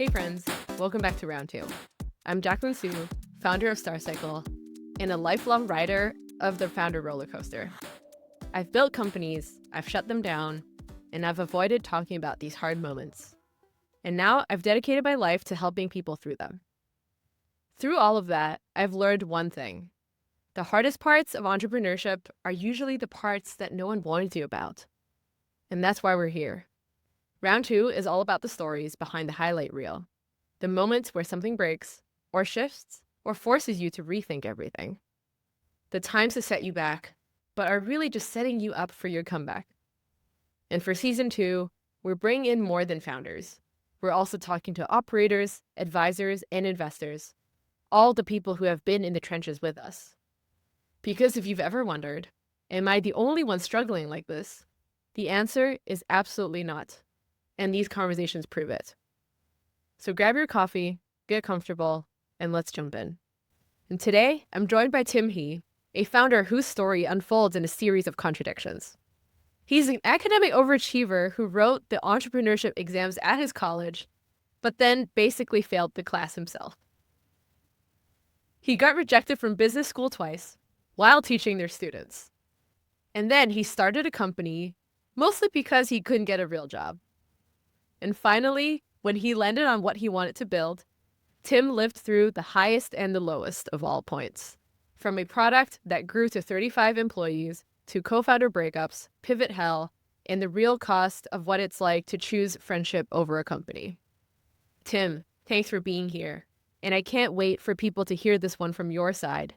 Hey friends, welcome back to Round 2. I'm Jaclyn Siu, founder of Starcycle, and a lifelong rider of the founder roller coaster. I've built companies, I've shut them down, and I've avoided talking about these hard moments. And now I've dedicated my life to helping people through them. Through all of that, I've learned one thing. The hardest parts of entrepreneurship are usually the parts that no one warns you about. And that's why we're here. Round 2 is all about the stories behind the highlight reel. The moments where something breaks, or shifts, or forces you to rethink everything. The times to set you back, but are really just setting you up for your comeback. And for season 2, we're bringing in more than founders. We're also talking to operators, advisors, and investors. All the people who have been in the trenches with us. Because if you've ever wondered, am I the only one struggling like this? The answer is absolutely not. And these conversations prove it. So grab your coffee, get comfortable, and let's jump in. And today, I'm joined by Tim He, a founder whose story unfolds in a series of contradictions. He's an academic overachiever who wrote the entrepreneurship exams at his college, but then basically failed the class himself. He got rejected from business school twice while teaching their students. And then he started a company, mostly because he couldn't get a real job. And finally, when he landed on what he wanted to build, Tim lived through the highest and the lowest of all points. From a product that grew to 35 employees, to co-founder breakups, pivot hell, and the real cost of what it's like to choose friendship over a company. Tim, thanks for being here. And I can't wait for people to hear this one from your side.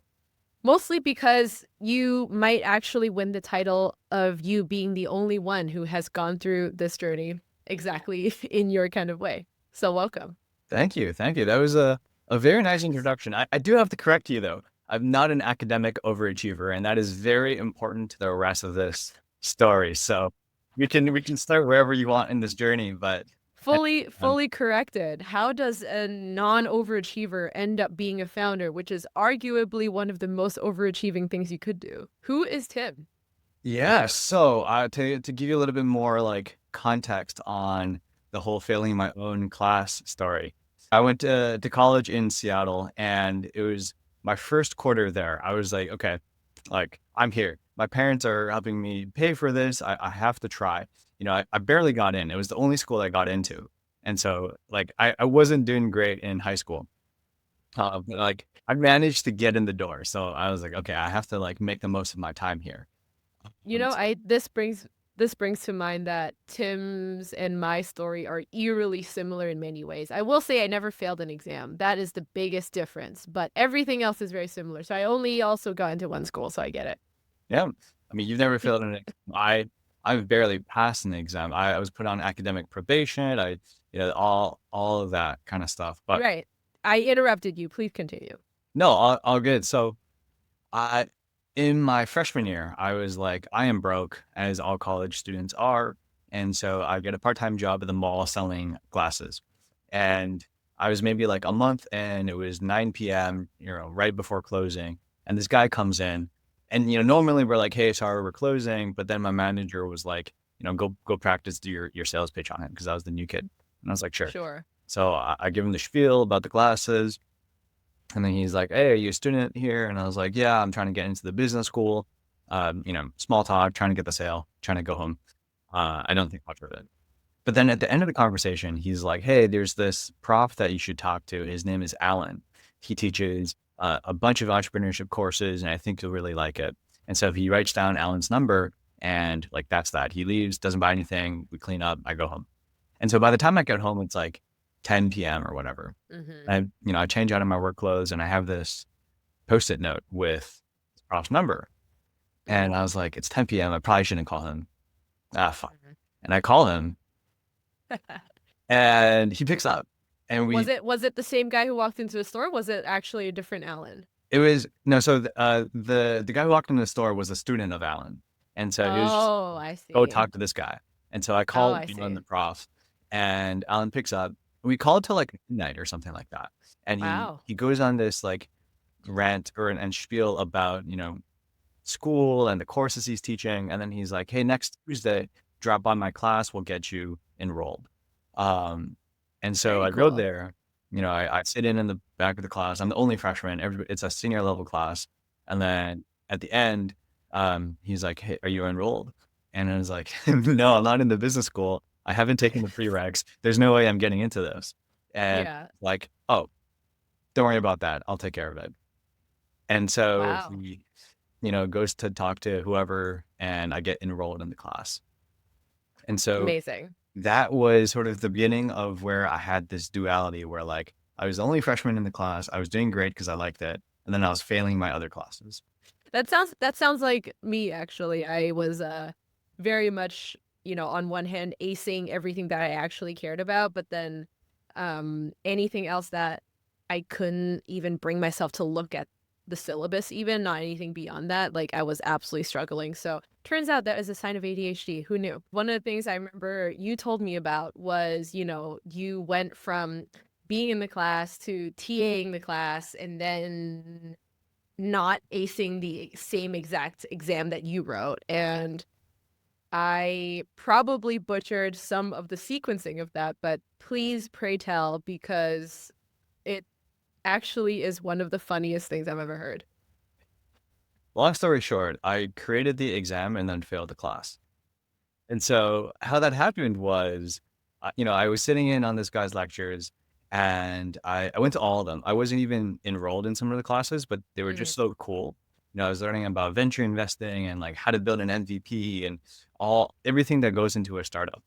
Mostly because you might actually win the title of you being the only one who has gone through this journey exactly in your kind of way. So welcome. Thank you. Thank you. That was a very nice introduction. I do have to correct you though. I'm not an academic overachiever, and that is very important to the rest of this story. So we can start wherever you want in this journey, but Fully corrected. How does a non-overachiever end up being a founder, which is arguably one of the most overachieving things you could do? Who is Tim? yeah. So to give you a little bit more like context on the whole failing my own class story, I went to college in Seattle, and it was my first quarter there. I was like, okay, like I'm here. My parents are helping me pay for this. I have to try. I barely got in. It was the only school I got into. And so like I wasn't doing great in high school. But like I managed to get in the door. So I was like, okay, I have to like make the most of my time here. You know, this brings to mind that Tim's and my story are eerily similar in many ways. I will say I never failed an exam. That is the biggest difference, but everything else is very similar. So I only also got into one school, so I get it. Yeah. I mean, you've never failed an exam. I've barely passed an exam. I was put on academic probation. All of that kind of stuff. But Right. I interrupted you. Please continue. no, all good. So I, in my freshman year, I was like, I am broke, as all college students are. And so I get a part-time job at the mall selling glasses. And I was maybe like a month, and it was 9 p.m., right before closing. And this guy comes in, and, normally we're like, hey, sorry, we're closing. But then my manager was like, go practice, do your sales pitch on it, because I was the new kid. And I was like, sure. Sure. So I give him the spiel about the glasses. And then he's like, hey, are you a student here? And I was like, yeah, I'm trying to get into the business school. Small talk, trying to get the sale, trying to go home. I don't think much of it. But then at the end of the conversation, he's like, hey, there's this prof that you should talk to. His name is Alan. He teaches a bunch of entrepreneurship courses, and I think you'll really like it. And so he writes down Alan's number, and like, that's that. He leaves, doesn't buy anything. We clean up, I go home. And so by the time I get home, it's like 10 p.m. or whatever. I change out of my work clothes, and I have this Post-it note with prof's number. And I was like, it's 10 p.m. I probably shouldn't call him. Fine. And I call him, and he picks up. And Was it the same guy who walked into the store? Was it actually a different Alan? it was no. So the guy who walked into the store was a student of Alan, and so he was just, Oh, I go see. talk to this guy. And so I Oh, called I Alan, see. the prof, and Alan picks up. We called till like midnight or something like that. And Wow. he goes on this like rant and spiel about, school and the courses he's teaching. And then he's like, hey, next Tuesday, drop by my class, we'll get you enrolled. Um, And so Very I go cool. there, I sit in the back of the class. I'm the only freshman. It's a senior level class. And then at the end, he's like, "Hey, are you enrolled?" And I was like, "No, I'm not in the business school. I haven't taken the prereqs. There's no way I'm getting into this." And Yeah. like, "Oh, don't worry about that. I'll take care of it." And so Wow. he, goes to talk to whoever, and I get enrolled in the class. And so Amazing. that was sort of the beginning of where I had this duality where like I was the only freshman in the class. I was doing great because I liked it. And then I was failing my other classes. That sounds like me actually. I was very much, on one hand acing everything that I actually cared about, but then anything else that I couldn't even bring myself to look at the syllabus even, not anything beyond that, like I was absolutely struggling. So, turns out that was a sign of ADHD. Who knew? One of the things I remember you told me about was, you went from being in the class to TAing the class and then not acing the same exact exam that you wrote. And I probably butchered some of the sequencing of that, but please pray tell because it actually is one of the funniest things I've ever heard. Long story short, I created the exam and then failed the class. And so how that happened was, I was sitting in on this guy's lectures and I went to all of them. I wasn't even enrolled in some of the classes, but they were Mhm, just so cool. I was learning about venture investing and like how to build an MVP and everything that goes into a startup.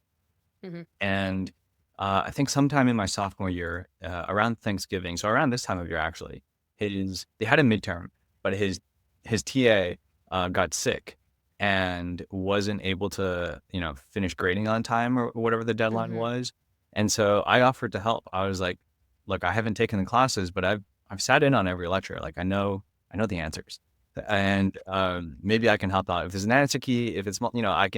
mhm, And I think sometime in my sophomore year, around Thanksgiving, so around this time of year actually, they had a midterm, but his TA got sick and wasn't able to finish grading on time or whatever the deadline mhm. was. And so I offered to help. I was like, "Look, I haven't taken the classes, but I've sat in on every lecture. Like I know the answers, and maybe I can help out if there's an answer key. If it's I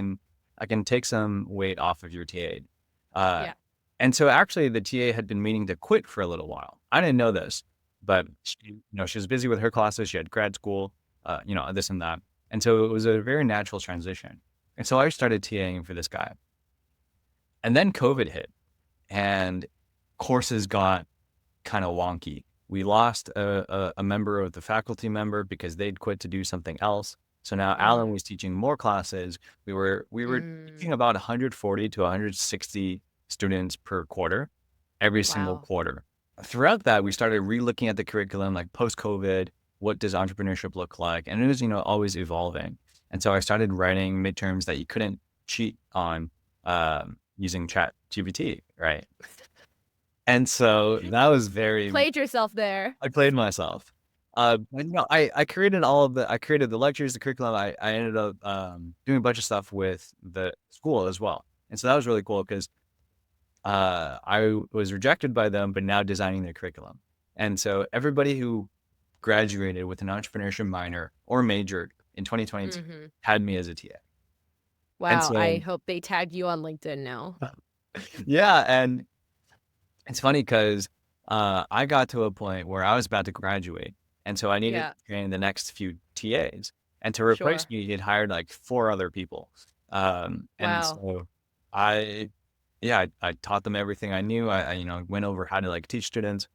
can take some weight off of your TA." Uh, Yeah, and so actually the TA had been meaning to quit for a little while. I didn't know this, but she was busy with her classes. She had grad school, this and that. And so it was a very natural transition. And so I started TAing for this guy. And then COVID hit and courses got kind of wonky. We lost a member of the faculty member because they'd quit to do something else. So now Alan mhm. was teaching more classes. We were teaching Mm. about 140 to 160 students per quarter, every single Wow. quarter. Throughout that, we started re-looking at the curriculum, like post-COVID, what does entrepreneurship look like? And it was, always evolving. And so I started writing midterms that you couldn't cheat on using Chat GPT, right? And so that was You very played yourself there. I played myself. But I created I created the lectures, the curriculum. I ended up doing a bunch of stuff with the school as well. And so that was really cool because I was rejected by them, but now designing their curriculum. And so everybody who graduated with an entrepreneurship minor or majored in 2022 Mhm. had me as a TA. And Wow, I so hope they tagged you on LinkedIn now. yeah, and it's funny because I got to a point where I was about to graduate, and so I needed Yeah, to train the next few TAs. And to replace sure. me, he had hired like four other people. And Wow. so I, yeah, I taught them everything I knew. I went over how to like teach students,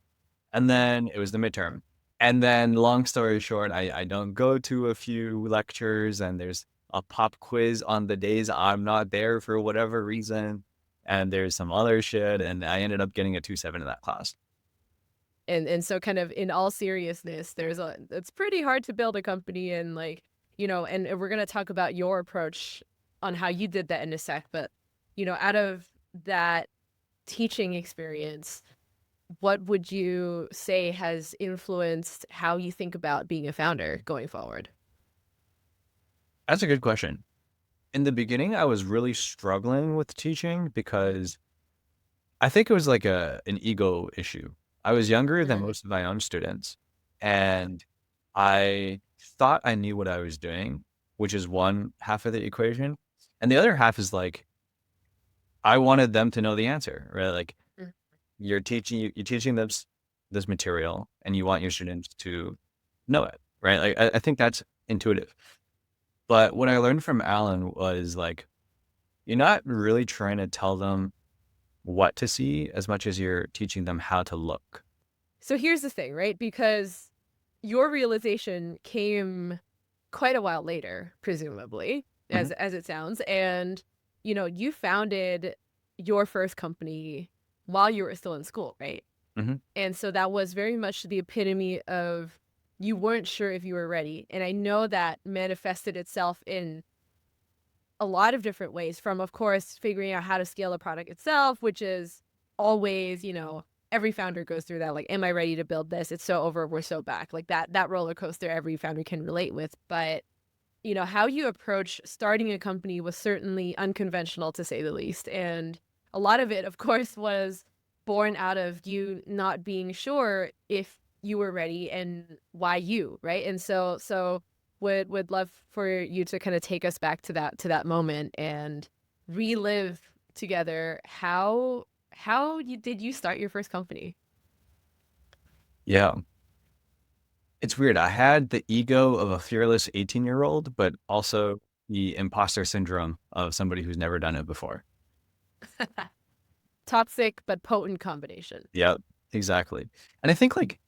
and then it was the midterm. And then, long story short, I don't go to a few lectures, and there's a pop quiz on the days I'm not there for whatever reason. And there's some other shit, and I ended up getting a 2.7 in that class. And so kind of in all seriousness, it's pretty hard to build a company and like, and we're gonna talk about your approach on how you did that in a sec, but out of that teaching experience, what would you say has influenced how you think about being a founder going forward? That's a good question. In the beginning, I was really struggling with teaching because I think it was like an ego issue. I was younger than Mm, most of my own students, and I thought I knew what I was doing, which is one half of the equation. And the other half is like I wanted them to know the answer, right? Like mm, you're teaching them this material, and you want your students to know it, right? Like I think that's intuitive. But what I learned from Alan was like you're not really trying to tell them what to see as much as you're teaching them how to look. So here's the thing, right? Because your realization came quite a while later, presumably, Mhm. as it sounds, and you founded your first company while you were still in school, right? Mhm. And so that was very much the epitome of you weren't sure if you were ready. And I know that manifested itself in a lot of different ways, from, of course, figuring out how to scale the product itself, which is always, every founder goes through that. Like, am I ready to build this? It's so over, we're so back. Like that roller coaster every founder can relate with. But, how you approach starting a company was certainly unconventional, to say the least. And a lot of it, of course, was born out of you not being sure if you were ready and why you, right? And so would love for you to kind of take us back to that moment and relive together how did you start your first company? Yeah. It's weird. I had the ego of a fearless 18-year-old, but also the imposter syndrome of somebody who's never done it before. Toxic but potent combination. Yep, exactly. And I think like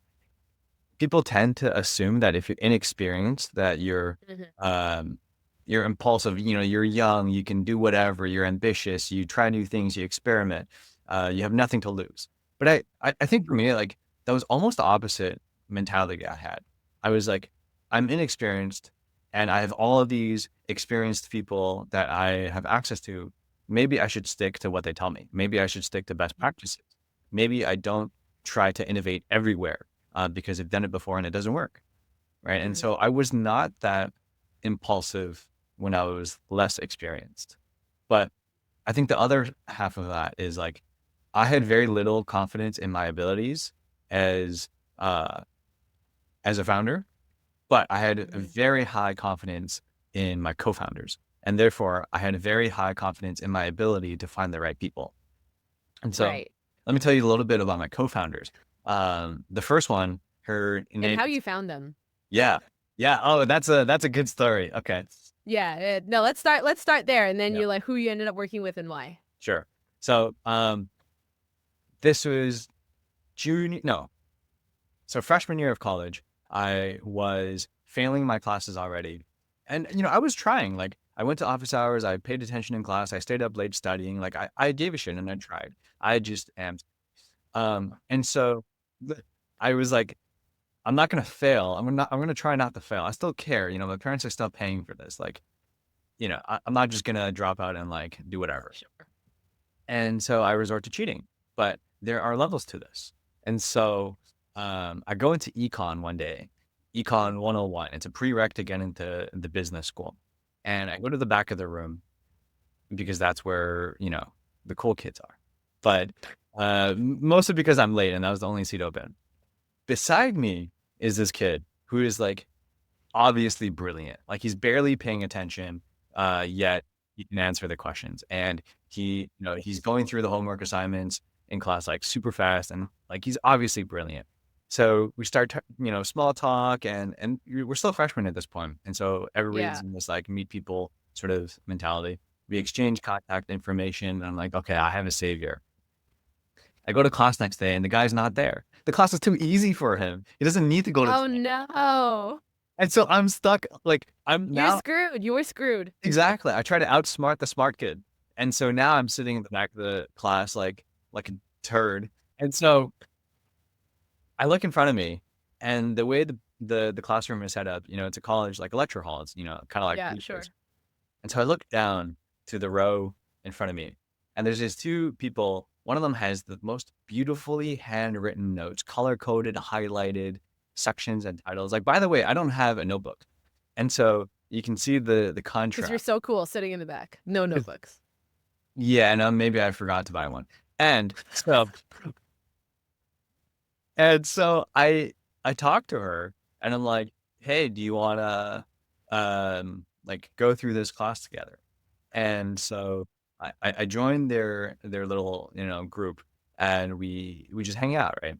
people tend to assume that if you're inexperienced, that Mhm. you're impulsive, you're young, you can do whatever, you're ambitious, you try new things, you experiment, you have nothing to lose. But I think for me, like that was almost the opposite mentality I had. I was like, I'm inexperienced and I have all of these experienced people that I have access to. Maybe I should stick to what they tell me. Maybe I should stick to best practices. Maybe I don't try to innovate everywhere because I've done it before and it doesn't work. Right. And Mhm. so I was not that impulsive when I was less experienced. But I think the other half of that is like I had very little confidence in my abilities as uh as a founder, but I had a Mhm. very high confidence in my co-founders. And therefore I had a very high confidence in my ability to find the right people. And so Right. let me tell you a little bit about my co-founders. The first one, her And name how is you found them. yeah. Yeah. Oh, that's a good story. Okay. Yeah, no, let's start there, and then Yeah, you're like who you ended up working with and why. sure. So, this was junior, no. So freshman year of college, I was failing my classes already. And, I was trying, like I went to office hours. I paid attention in class. I stayed up late studying. Like I gave a shit and I tried. I just am. And so I was like, I'm not going to fail. I'm going to try not to fail. I still care. My parents are still paying for this. Like, I'm not just gonna drop out and like do whatever. Sure. And so I resort to cheating, but there are levels to this. And so I go into econ one day, econ 101. It's a prereq to get into the business school. And I go to the back of the room because that's where, the cool kids are. But mostly because I'm late and that was the only seat open. Beside me is this kid who is like obviously brilliant. Like he's barely paying attention, yet he can answer the questions. And he's going through the homework assignments in class like super fast, and like he's obviously brilliant. So we start, small talk, and we're still freshmen at this point, and so everybody's Yeah. in this like meet people sort of mentality. We exchange contact information, and I'm like, okay, I have a savior. I go to class next day, and the guy's not there. The class is too easy for him. He doesn't need to go to Oh class. no. And so I'm stuck. Like I'm You're now screwed. You were screwed. exactly. I try to outsmart the smart kid. And so now I'm sitting in the back of the class like a turd. And so I look in front of me and the way the classroom is set up, it's a college like a lecture hall. It's, kind of like Yeah, bleachers. sure. And so I look down to the row in front of me and there's these two people. One of them has the most beautifully handwritten notes, color coded, highlighted sections and titles. Like, by the way, I don't have a notebook. And so you can see the Because you're contrast. so cool sitting in the back. No notebooks. Yeah, and maybe I forgot to buy one. And so I talked to her and I'm like, "Hey, do you wanna like go through this class together?" And so I joined their little, group and we just hang out, right?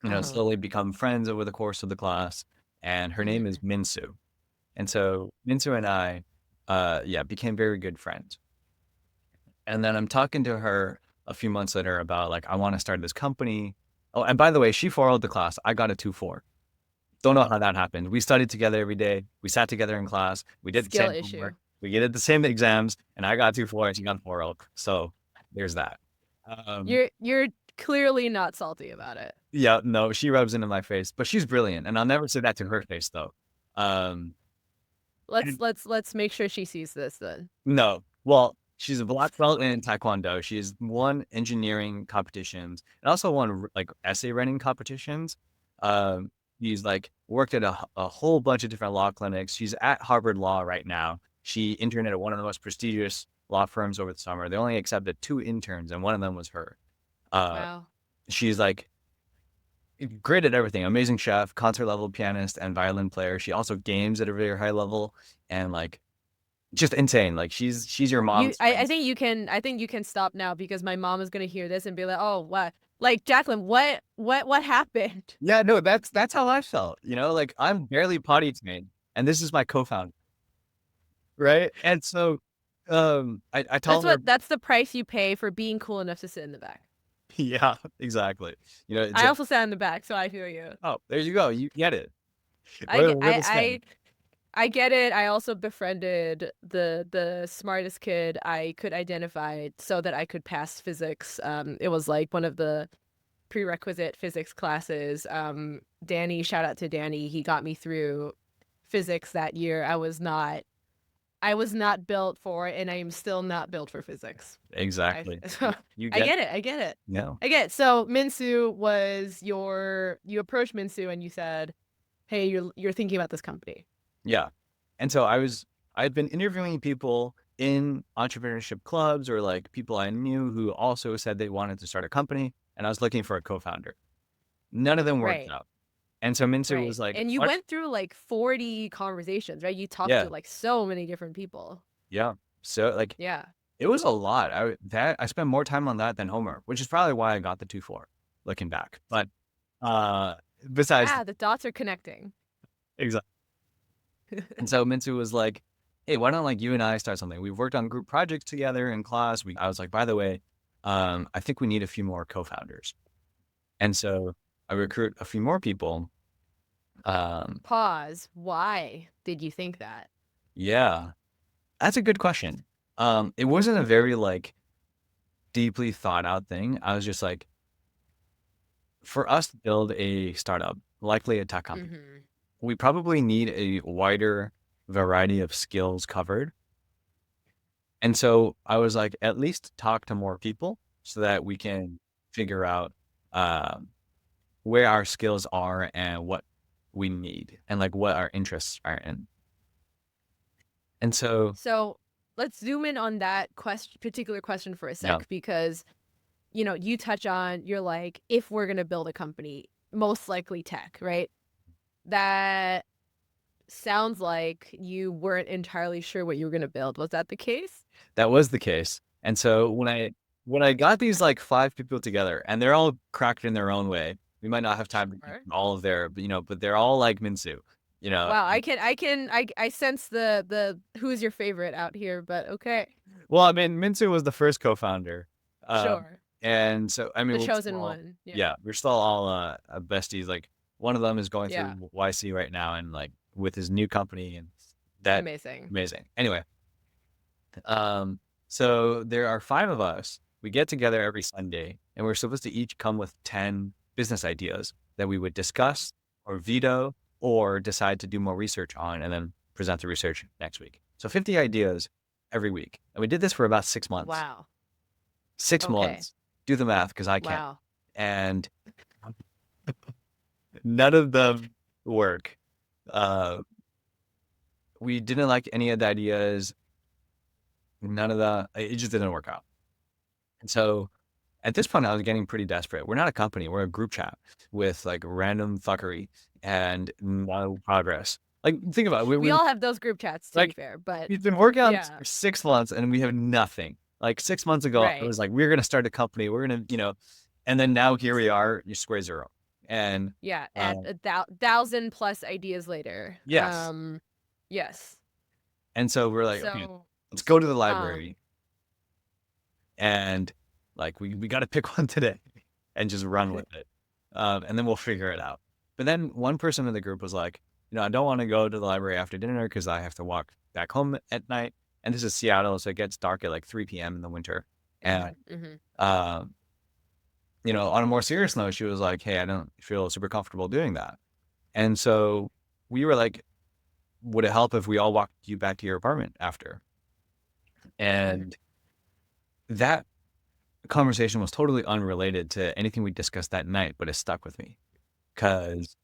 Uh-huh. Slowly become friends over the course of the class. And her name is Mhm. Minsu. And so Minsu and I yeah, became very good friends. And then I'm talking to her a few months later about like, I want to start this company. Oh, and by the way, she 4.0'd the class. I got a 2.4. Don't know how that happened. We studied together every day. We sat together in class. We did the Skill same issue. homework. We did the same exams, and I got 2.4 and she got 4.0. So there's that. You're clearly not salty about it. Yeah, no, she rubs it in my face, but she's brilliant, and I'll never say that to her face though. Let's make sure she sees this then. No, well, she's a black belt in Taekwondo. She's won engineering competitions and also won like essay writing competitions. She's like worked at a whole bunch of different law clinics. She's at Harvard Law right now. She interned at one of the most prestigious law firms over the summer. They only accepted 2 interns, and one of them was her. Wow. She's like great at everything. Amazing chef, concert level pianist, and violin player. She also games at a very high level, and like just insane. Like she's your mom's I friend. think you can stop now because my mom is gonna hear this and be like, oh, what? Like, Jaclyn, what happened? Yeah, no, that's how I felt. You know, like I'm barely potty trained, and this is my co-founder, right? And so, I told her, That's the price you pay for being cool enough to sit in the back. yeah, exactly. You know, it's I like, also sat in the back, so I feel you. oh, there you go, you get it. I We're the same. I get it. I also befriended the smartest kid I could identify so that I could pass physics. It was like one of the prerequisite physics classes. Danny, shout out to Danny. He got me through physics that year. I was not built for it, and I am still not built for physics. Exactly. You I get get it. I get it. no. I get it. So Minsu was you approached Minsu and you said, hey, you're thinking about this company. Yeah. And so I'd been interviewing people in entrepreneurship clubs or like people I knew who also said they wanted to start a company, and I was looking for a co-founder. None of them worked Right. out. And so Minsu Right. was like, And you what? went through like 40 conversations, right? You talked Yeah. to like so many different people. Yeah. So like Yeah. it was a lot. I spent more time on that than homework, which is probably why I got the 2.4 looking back. But uh besides Ah, the dots are connecting. exactly. And so Minsu was like, hey, why don't like you and I start something? We've worked on group projects together in class. I was like, by the way, I think we need a few more co-founders. And so I recruit a few more people. Pause. Why did you think that? Yeah, that's a good question. It wasn't a very like deeply thought out thing. I was just like, for us to build a startup, likely a tech company, Mm-hmm. we probably need a wider variety of skills covered. And so I was like, at least talk to more people so that we can figure out where our skills are and what we need and like what our interests are in. And so, So let's zoom in on that particular question for a yeah, sec, because you touch on, you're like, if we're gonna build a company, most likely tech, right? That sounds like you weren't entirely sure what you were gonna build. Was that the case? that was the case. And so when I got these like 5 people together and they're all cracked in their own way, we might not have time to get Sure. all of their, but they're all like Minsu, Wow, I sense the who's your favorite out here, but okay. well, I mean, Minsu was the first co-founder. Uh, Sure. and so, I mean, The chosen one. Yeah. yeah, we're still all besties. Like one of them is going Yeah. through YC right now and like with his new company and that Amazing. amazing. Anyway, so there are 5 of us. We get together every Sunday and we're supposed to each come with 10 business ideas that we would discuss or veto or decide to do more research on and then present the research next week. So 50 ideas every week. And we did this for about 6 months. Wow. 6 Okay. months. Do the math because I can't. Wow. And none of them work. We didn't like any of the ideas. It just didn't work out. And so at this point, I was getting pretty desperate. We're not a company. We're a group chat with like random fuckery and no progress. Like, think about it. We all have those group chats, to be like, fair, but we've been working on this yeah. for 6 months and we have nothing. Like 6 months ago, it Right. was like, we're going to start a company. We're going to, and then now here we are, you square zero. And Yeah, at 1,000+ ideas later. yes. Yes. And so we're like, okay, So, let's go to the library. And Like we got to pick one today and just run with it. And then we'll figure it out. But then one person in the group was like, I don't want to go to the library after dinner because I have to walk back home at night. And this is Seattle, so it gets dark at like 3 p.m. in the winter. And, on a more serious note, she was like, hey, I don't feel super comfortable doing that. And so we were like, would it help if we all walked you back to your apartment after? And that conversation was totally unrelated to anything we discussed that night, but it stuck with me because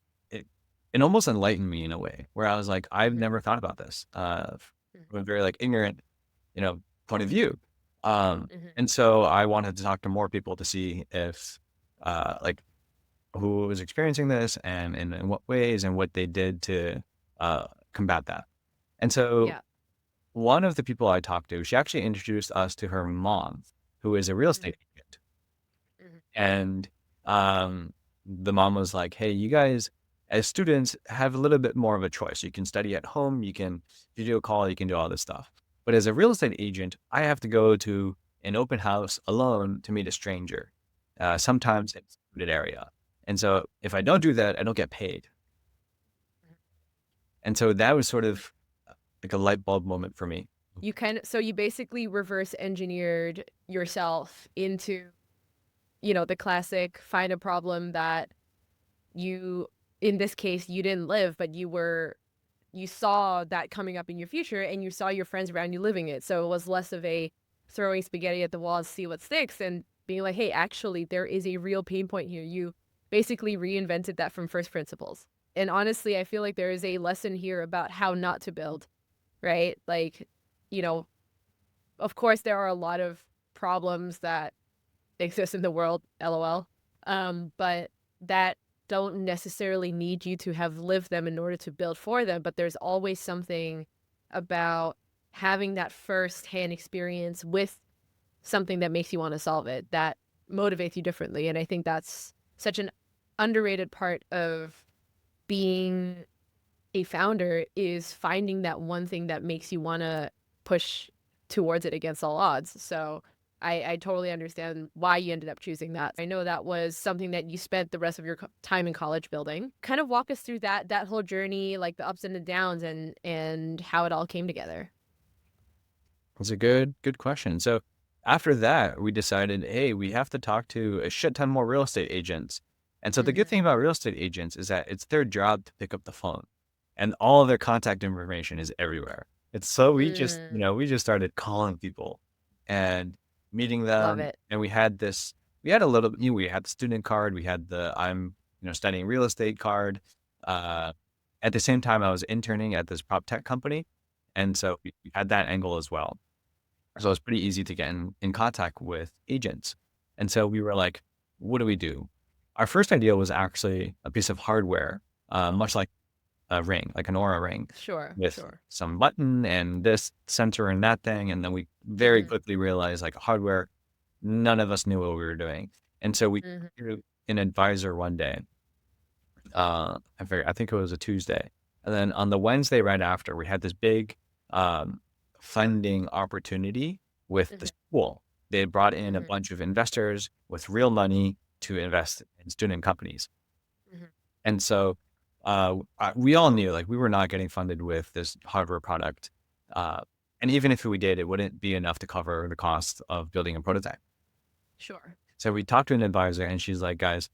it almost enlightened me in a way where I was like, I've never thought about this from a very like ignorant, point of view. And so I wanted to talk to more people to see if like who was experiencing this and in what ways and what they did to combat that. And so Yeah. one of the people I talked to, she actually introduced us to her mom, who is a real estate agent. And the mom was like, hey, you guys as students have a little bit more of a choice. You can study at home, you can video call, you can do all this stuff. But as a real estate agent, I have to go to an open house alone to meet a stranger, sometimes in a secluded area. And so if I don't do that, I don't get paid. And so that was sort of like a light bulb moment for me. So you basically reverse engineered yourself into, the classic find a problem that you, in this case, you didn't live, but you saw that coming up in your future and you saw your friends around you living it. So it was less of a throwing spaghetti at the wall to see what sticks and being like, hey, actually, there is a real pain point here. You basically reinvented that from first principles. And honestly, I feel like there is a lesson here about how not to build, right? Like, of course, there are a lot of problems that exist in the world, LOL, but that don't necessarily need you to have lived them in order to build for them. But there's always something about having that first-hand experience with something that makes you want to solve it, that motivates you differently. And I think that's such an underrated part of being a founder, is finding that one thing that makes you want to push towards it against all odds. So I totally understand why you ended up choosing that. I know that was something that you spent the rest of your time in college building. Kind of walk us through that whole journey, like the ups and the downs and how it all came together. It's a good question. So after that, we decided, hey, we have to talk to a shit ton more real estate agents. And so the good thing about real estate agents is that it's their job to pick up the phone and all of their contact information is everywhere. It's so we just started calling people and meeting Love them. it. And we had the student card, we had the I'm, studying real estate card. At the same time, I was interning at this prop tech company. And so we had that angle as well. So it's pretty easy to get in contact with agents. And so we were like, what do we do? Our first idea was actually a piece of hardware, much like a ring, like an Aura ring, with some button and this sensor and that thing. And then we very quickly realized like hardware, none of us knew what we were doing. And so we threw an advisor one day. I think it was a Tuesday. And then on the Wednesday right after, we had this big funding opportunity with the school. They had brought in a bunch of investors with real money to invest in student companies. And so we all knew like we were not getting funded with this hardware product. And even if we did, it wouldn't be enough to cover the cost of building a prototype. Sure. So we talked to an advisor and she's like, guys,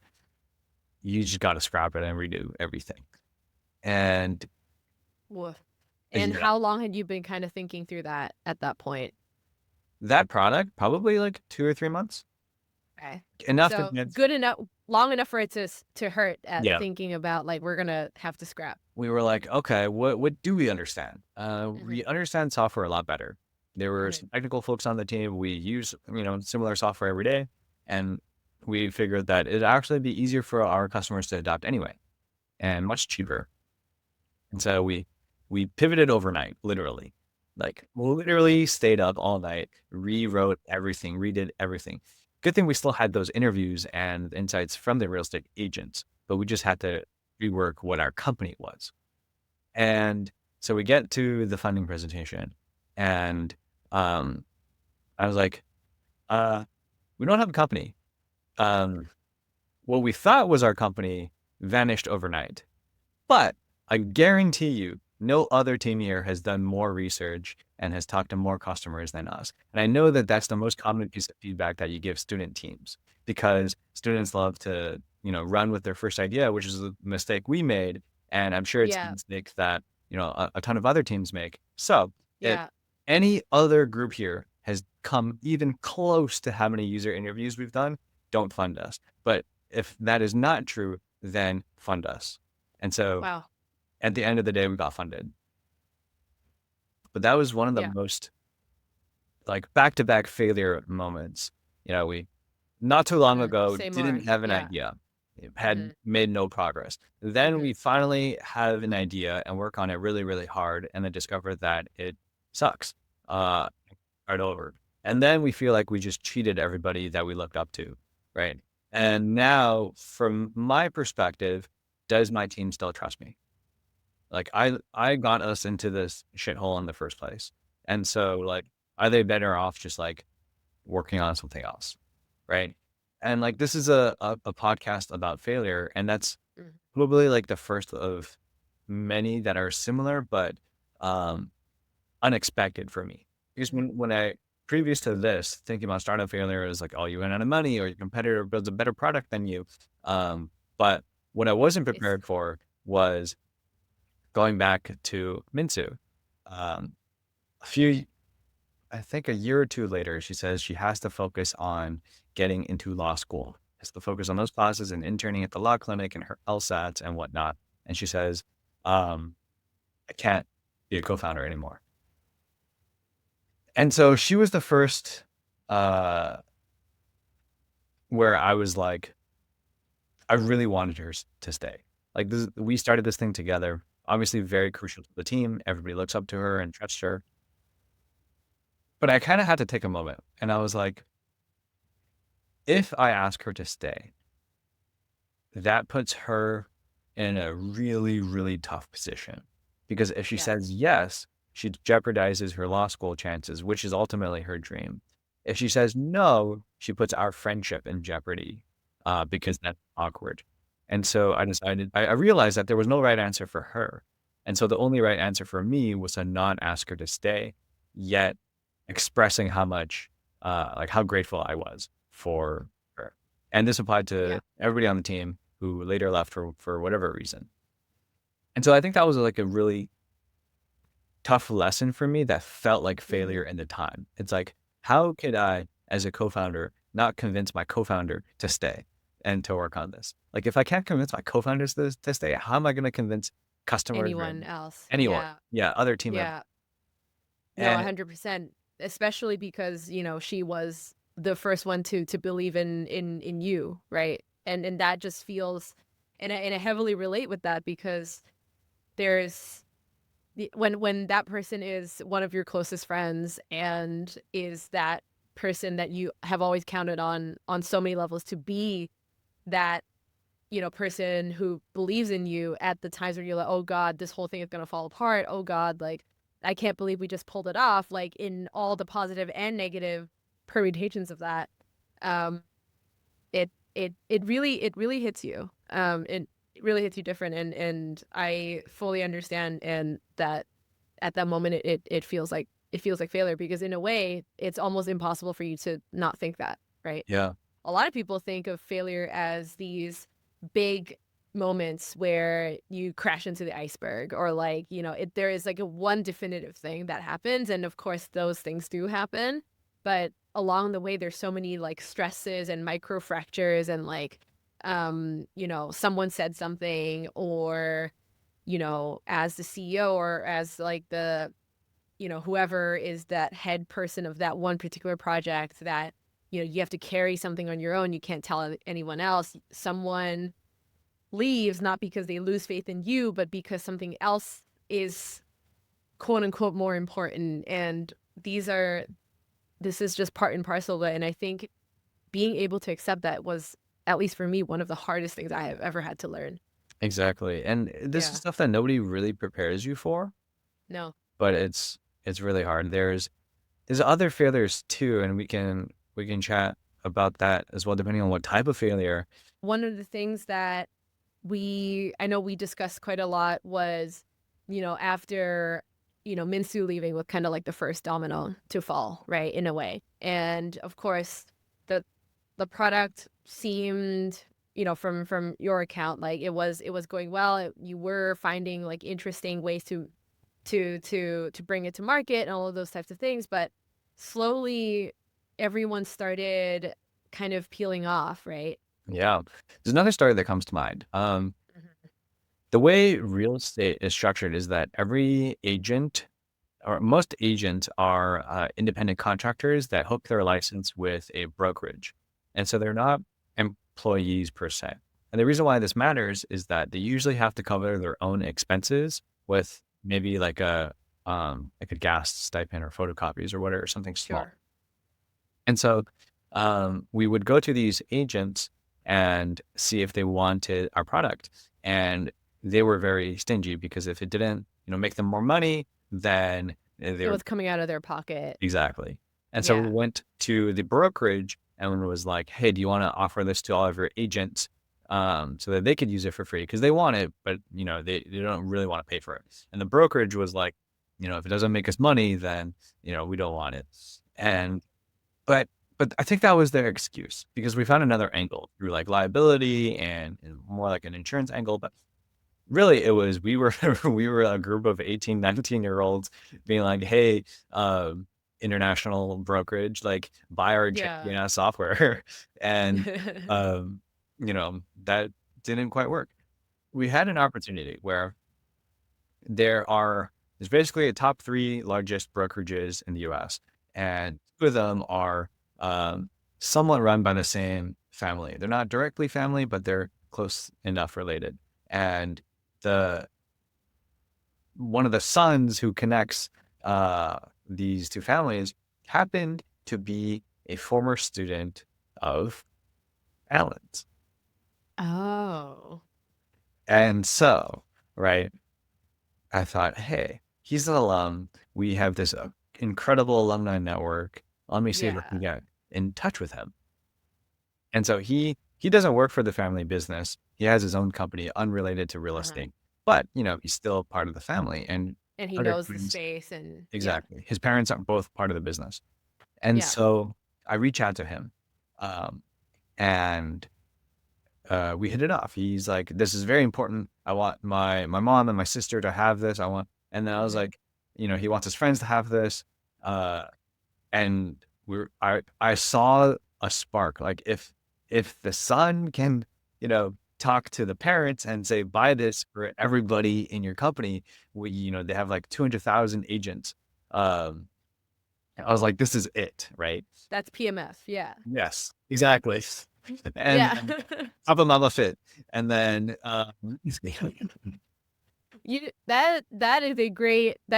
you just got to scrap it and redo everything. And Woof. And how long had you been kind of thinking through that at that point? That product, probably like 2 or 3 months. Okay. Enough so good enough, long enough for it to hurt at thinking about like, we're going to have to scrap. We were like, okay, what do we understand? We understand software a lot better. There were some technical folks on the team. We use, similar software every day. And we figured that it'd actually be easier for our customers to adopt anyway and much cheaper. And so we pivoted overnight, literally. Like literally stayed up all night, rewrote everything, redid everything. Good thing we still had those interviews and insights from the real estate agents, but we just had to rework what our company was. And so we get to the funding presentation and I was like, we don't have a company. Um, what we thought was our company vanished overnight. But I guarantee you, no other team here has done more research and has talked to more customers than us. And I know that that's the most common piece of feedback that you give student teams, because students love to, run with their first idea, which is a mistake we made. And I'm sure it's a Yeah. mistake that, a ton of other teams make. So if Yeah. any other group here has come even close to how many user interviews we've done, don't fund us. But if that is not true, then fund us. And so Wow. at the end of the day, we got funded. But that was one of the Yeah. most like back-to-back failure moments. We not too long ago Say didn't more. have an Yeah. idea, had Mm-hmm. made no progress. Then Mm-hmm. we finally have an idea and work on it really, really hard, and then discover that it sucks. Uh, Start over. And then we feel like we just cheated everybody that we looked up to, right? And now, from my perspective, does my team still trust me? Like I got us into this shithole in the first place. And so like, are they better off just like working on something else? Right. And like, this is a podcast about failure. And that's Mm-hmm. probably like the first of many that are similar, but um, unexpected for me. Because when I, previous to this, thinking about startup failure is like, oh, you ran out of money or your competitor builds a better product than you. But what I wasn't Nice. prepared for was going back to Minsu. Um, a few, I think a year or two later, she says she has to focus on getting into law school, has to focus on those classes and interning at the law clinic and her LSATs and whatnot. And she says, I can't be a co-founder anymore. And so she was the first uh, where I was like, I really wanted her to stay. Like this, we started this thing together, obviously very crucial to the team. Everybody looks up to her and trusts her. But I kind of had to take a moment and I was like, if I ask her to stay, that puts her in a really, really tough position. Because if she Yeah. says yes, she jeopardizes her law school chances, which is ultimately her dream. If she says no, she puts our friendship in jeopardy because that's awkward. And so I decided, I realized that there was no right answer for her. And so the only right answer for me was to not ask her to stay, yet expressing how much, like how grateful I was for her. And this applied to Yeah. everybody on the team who later left for whatever reason. And so I think that was like a really tough lesson for me that felt like Mm-hmm. failure in the time. It's like, how could I, as a co-founder, not convince my co-founder to stay and to work on this? Like, if I can't convince my co-founders to stay, how am I going to convince customers or Anyone else? anyone? Yeah. Yeah, other team members. Yeah. No, And 100%. Especially because, she was the first one to believe in you, right? And that just feels, and I heavily relate with that because there's when that person is one of your closest friends and is that person that you have always counted on so many levels to be that person who believes in you at the times where you're like, oh God, this whole thing is gonna fall apart. Oh God, like I can't believe we just pulled it off. Like in all the positive and negative permutations of that, um, it really hits you. It really hits you different, and I fully understand, and that at that moment it feels like failure because in a way it's almost impossible for you to not think that, right? yeah, A lot of people think of failure as these big moments where you crash into the iceberg or like there is like a one definitive thing that happens, and of course those things do happen, but along the way there's so many like stresses and micro fractures and like someone said something, or as the CEO or as like the whoever is that head person of that one particular project, that you have to carry something on your own. You can't tell anyone else. Someone leaves not because they lose faith in you, but because something else is quote unquote more important. And this is just part and parcel of it. And I think being able to accept that was, at least for me, one of the hardest things I have ever had to learn. exactly. And this is Yeah. stuff that nobody really prepares you for, No. but it's really hard. There's other failures too, and we can chat about that as well, depending on what type of failure. One of the things that I know we discussed quite a lot was, after, Minsu leaving was kind of like the first domino to fall, right, in a way. And of course, the the product seemed, from your account, like it was going well. You were finding like interesting ways to bring it to market and all of those types of things, but slowly everyone started kind of peeling off, right? Yeah. There's another story that comes to mind. The way real estate is structured is that every agent or most agents are independent contractors that hook their license with a brokerage. And so they're not employees per se. And the reason why this matters is that they usually have to cover their own expenses with maybe like a gas stipend or photocopies or whatever, something small. Sure. And so we would go to these agents and see if they wanted our product. And they were very stingy because if it didn't, make them more money, then they It were was coming out of their pocket. exactly. And so we Yeah. went to the brokerage and was like, hey, do you want to offer this to all of your agents so that they could use it for free? Because they want it, but they don't really want to pay for it. And the brokerage was like, if it doesn't make us money, then we don't want it. And but I think that was their excuse because we found another angle through like liability and more like an insurance angle. But really it was we were we were a group of 18, 19-year-olds being like, hey, international brokerage, like buy our Yeah. software. And that didn't quite work. We had an opportunity where there's basically a top 3 largest brokerages in the US, and 2 of them are somewhat run by the same family. They're not directly family, but they're close enough related. And the one of the sons who connects these 2 families happened to be a former student of Alan's. Oh. And so, right, I thought, hey, he's an alum. We have this incredible alumni network. Let me see if I can Yeah. get in touch with him. And so he doesn't work for the family business. He has his own company unrelated to real Uh-huh. estate, but he's still part of the family. And And he other knows the twins, space and yeah. exactly. His parents are both part of the business. And Yeah. so I reach out to him, um, and we hit it off. He's like, "This is very important. I want my mom and my sister to have this. I want." And then I was Hmm. like, he wants his friends to have this. Uh, and I saw a spark. Like if the son can, talk to the parents and say, buy this for everybody in your company, they have like 200,000 agents. Um, I was like, this is it, right? That's PMF. Yeah. Yes, exactly. And Yeah. Papa Mama Fit. And then That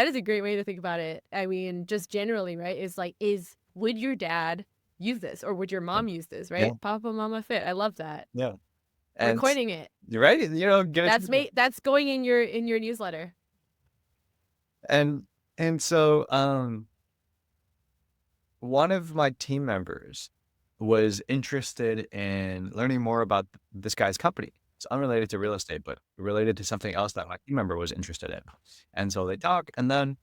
is a great way to think about it. I mean, just generally, right? Is like, would your dad use this or would your mom use this, yeah, right? Papa Mama Fit. I love that. yeah. We're And coining it. you're right, get it. That's going in your newsletter. And so one of my team members was interested in learning more about this guy's company. It's unrelated to real estate, but related to something else that my team member was interested in. And so they talk, and then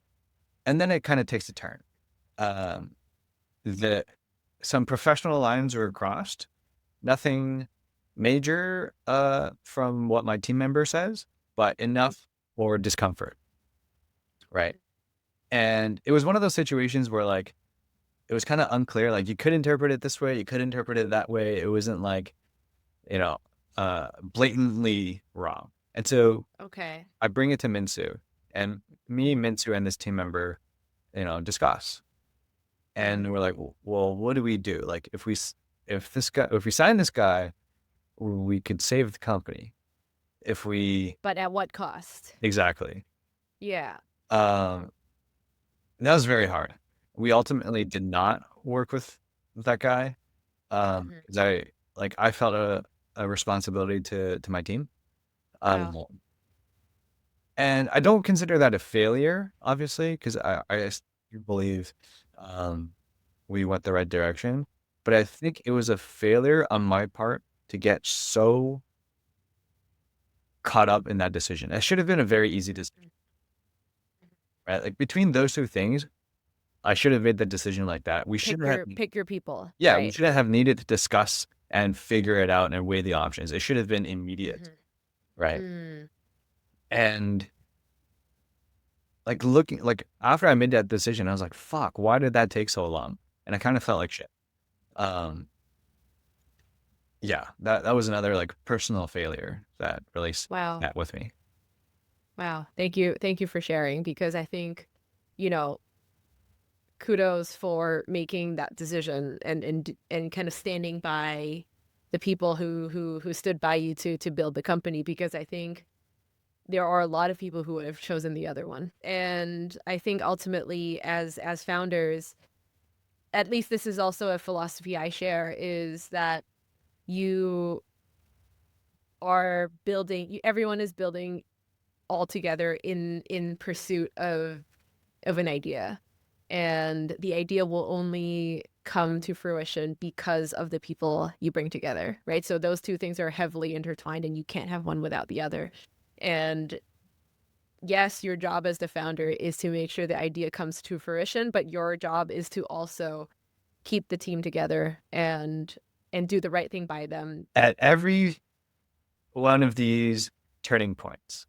it kind of takes a turn. Um, the some professional lines were crossed. Nothing major from what my team member says, but enough for discomfort, right? And it was one of those situations where like it was kind of unclear. Like you could interpret it this way, you could interpret it that way. It wasn't like, you know, blatantly wrong. And so Okay. I bring it to Minsu, and me, Minsu, and this team member, discuss. Hmm. And we're like, well, what do we do? Like if we sign this guy, we could save the company. If we But at what cost? exactly. Yeah. Um, that was very hard. We ultimately did not work with that guy. Hmm. Because I felt a responsibility to my team. Oh. Um, and I don't consider that a failure, obviously, because I believe we went the right direction. but I think it was a failure on my part to get so caught up in that decision. It should have been a very easy decision, right? Like between those two things, I should have made the decision like that. We should have, Pick your people, yeah, we right? shouldn't have needed to discuss and figure it out and weigh the options. It should have been immediate, right? Mm. And like looking, like after I made that decision, I was like, fuck, why did that take so long? And I kind of felt like shit. Um, yeah, that was another like personal failure that really Wow. sat with me. Wow. Thank you for sharing, because I think, you know, kudos for making that decision and kind of standing by the people who stood by you to build the company, because I think there are a lot of people who would have chosen the other one. And I think ultimately as founders, at least this is also a philosophy I share, is that you are building, everyone is building all together in pursuit of an idea, and the idea will only come to fruition because of the people you bring together, right? So those two things are heavily intertwined, and you can't have one without the other. And yes, your job as the founder is to make sure the idea comes to fruition, but your job is to also keep the team together and do the right thing by them. At every one of these turning points,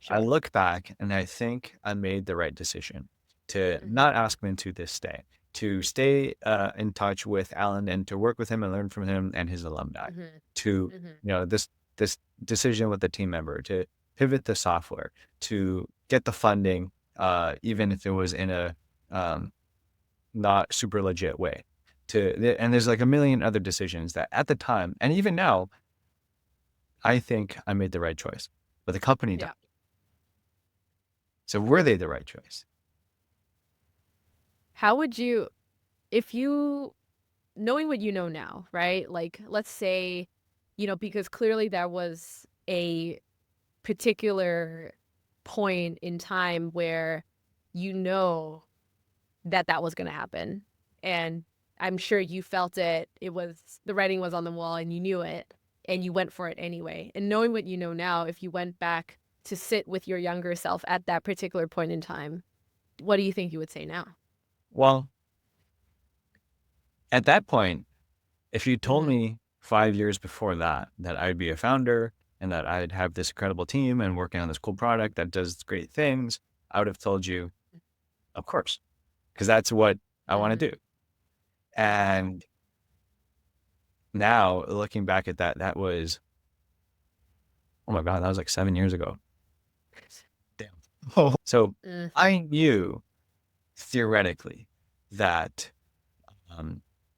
I Sure. look back and I think I made the right decision to Mm-hmm. not ask him to this day, to stay in touch with Alan and to work with him and learn from him and his alumni, Mm-hmm. to, Mm-hmm. this decision with the team member, to pivot the software, to get the funding, even if it was in a not super legit way. And there's like a million other decisions that at the time, and even now, I think I made the right choice, but the company died. Yeah. So were they the right choice? How would you, if you, knowing what you know now, right? Like, let's say, because clearly there was a particular point in time where you know that was going to happen. And I'm sure you felt it. It was, the writing was on the wall and you knew it and you went for it anyway. And knowing what you know now, if you went back to sit with your younger self at that particular point in time, what do you think you would say now? Well, at that point, if you told Mm-hmm. me 5 years before that, that I'd be a founder and that I'd have this incredible team and working on this cool product that does great things, I would have told you, of course, because that's what I want to Mm-hmm. do. And now looking back at that, that was, oh my God, that was like 7 years ago. Damn. Oh. So Mm. I knew theoretically that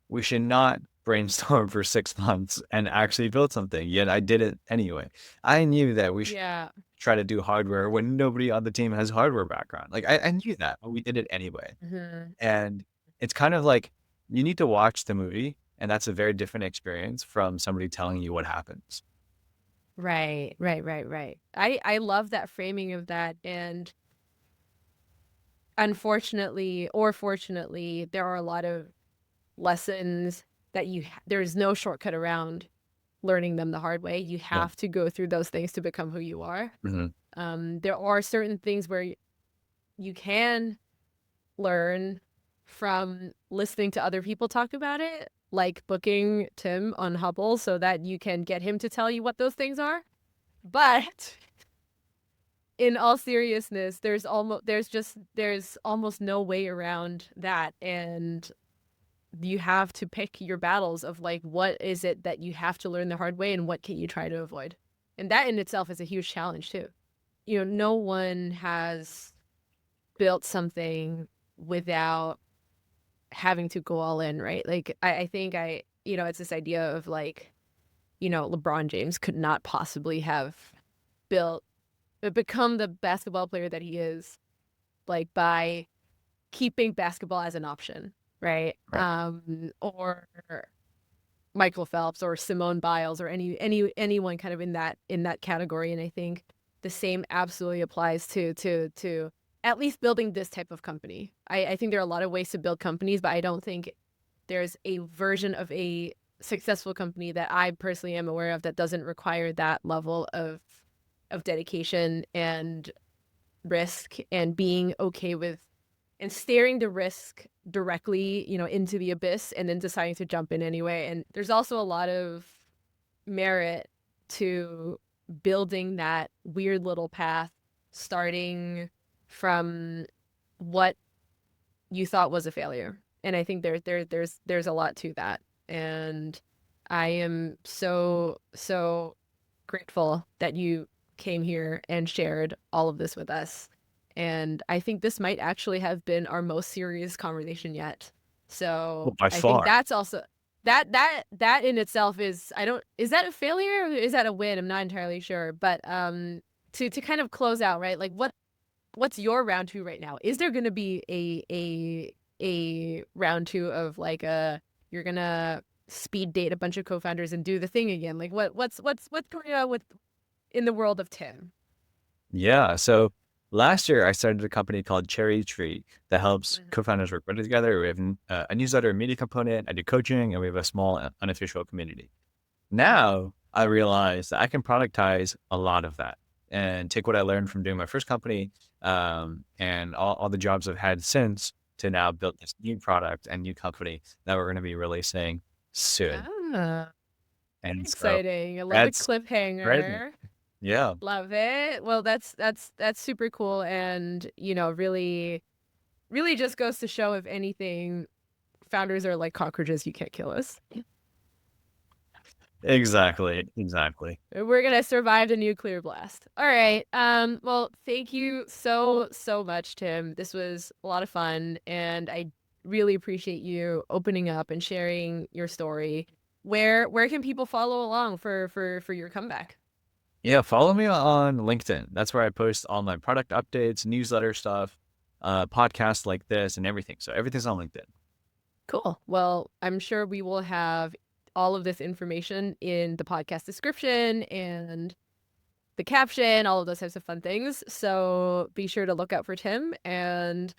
we should not brainstorm for 6 months and actually build something. Yet I did it anyway. I knew that we should Yeah. try to do hardware when nobody on the team has hardware background. Like I knew that, but we did it anyway. Mm-hmm. And it's kind of like you need to watch the movie, and that's a very different experience from somebody telling you what happens. Right, right, right, right. I love that framing of that. And unfortunately or fortunately, there are a lot of lessons that there's no shortcut around learning them the hard way. You Yeah. have to go through those things to become who you are. Mm-hmm. There are certain things where you can learn from listening to other people talk about it, like booking Tim on Hubble so that you can get him to tell you what those things are. But in all seriousness, there's almost no way around that. And you have to pick your battles of like, what is it that you have to learn the hard way and what can you try to avoid? And that in itself is a huge challenge too. No one has built something without having to go all in, right? Like I think it's this idea of like, LeBron James could not possibly have built become the basketball player that he is, like by keeping basketball as an option, right? Right. Or Michael Phelps or Simone Biles or anyone kind of in that category. And I think the same absolutely applies to at least building this type of company. I think there are a lot of ways to build companies, but I don't think there's a version of a successful company that I personally am aware of that doesn't require that level of dedication and risk, and being okay with and staring the risk directly, into the abyss, and then deciding to jump in anyway. And there's also a lot of merit to building that weird little path, starting from what you thought was a failure. And I think there's a lot to that. And I am so grateful that you came here and shared all of this with us. And I think this might actually have been our most serious conversation yet. So By I think far. that's also that in itself is, is that a failure or is that a win? I'm not entirely sure. But to kind of close out, right? Like what's your round two right now? Is there gonna be a round two of like you're gonna speed date a bunch of co-founders and do the thing again? Like what's going on with in the world of Tim? Yeah. So last year I started a company called Cherry Tree that helps co-founders work better together. We have a newsletter, a media component. I do coaching, and we have a small unofficial community. Now I realize that I can productize a lot of that and take what I learned from doing my first company, and all the jobs I've had since, to now build this new product and new company that we're going to be releasing soon. Ah, And so exciting. I love the that's great. cliffhanger. Yeah. Love it. Well, that's super cool, and really just goes to show, if anything, founders are like cockroaches. You can't kill us. Exactly. We're gonna survive the nuclear blast. All right. Well, thank you so much, Tim. This was a lot of fun, and I really appreciate you opening up and sharing your story. Where can people follow along for your comeback? Yeah, follow me on LinkedIn. That's where I post all my product updates, newsletter stuff, podcasts like this, and everything. So everything's on LinkedIn. Cool. Well, I'm sure we will have all of this information in the podcast description and the caption, all of those types of fun things. So be sure to look out for Tim, and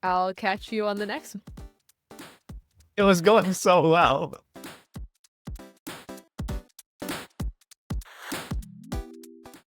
I'll catch you on the next one. It was going so well.